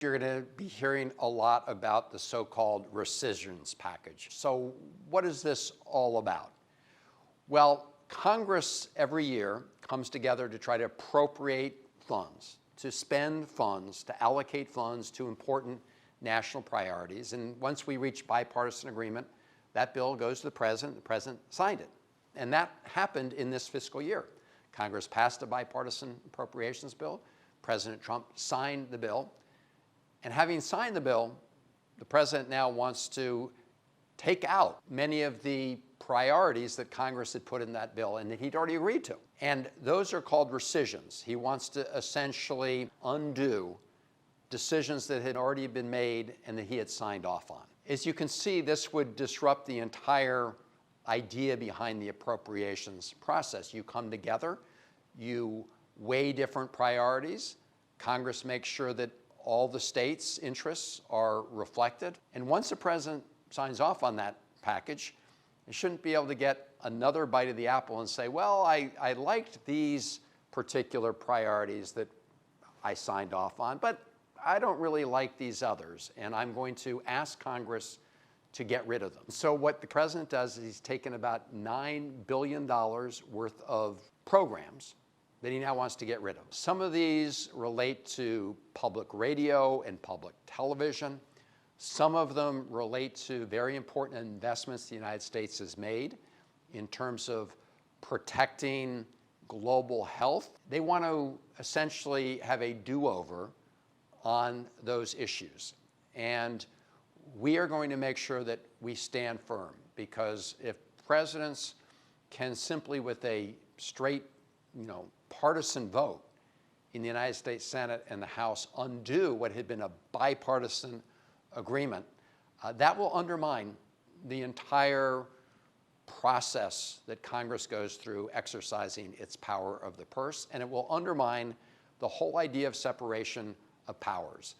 You're going to be hearing a lot about the so-called rescissions package. So what is this all about? Well, Congress every year comes together to try to appropriate funds, to spend funds, to allocate funds to important national priorities. And once we reach bipartisan agreement, that bill goes to the President signed it. And that happened in this fiscal year. Congress passed a bipartisan appropriations bill. President Trump signed the bill. And having signed the bill, the President now wants to take out many of the priorities that Congress had put in that bill and that he'd already agreed to. And those are called rescissions. He wants to essentially undo decisions that had already been made and that he had signed off on. As you can see, this would disrupt the entire idea behind the appropriations process. You come together, you weigh different priorities, Congress makes sure that all the states' interests are reflected. And once the President signs off on that package, he shouldn't be able to get another bite of the apple and say, well, I liked these particular priorities that I signed off on, but I don't really like these others, and I'm going to ask Congress to get rid of them. So what the President does is he's taken about $9 billion worth of programs that he now wants to get rid of. Some of these relate to public radio and public television. Some of them relate to very important investments the United States has made in terms of protecting global health. They want to essentially have a do-over on those issues. And we are going to make sure that we stand firm, because if presidents can simply, with a straight, partisan vote in the United States Senate and the House, undo what had been a bipartisan agreement, that will undermine the entire process that Congress goes through exercising its power of the purse, and it will undermine the whole idea of separation of powers.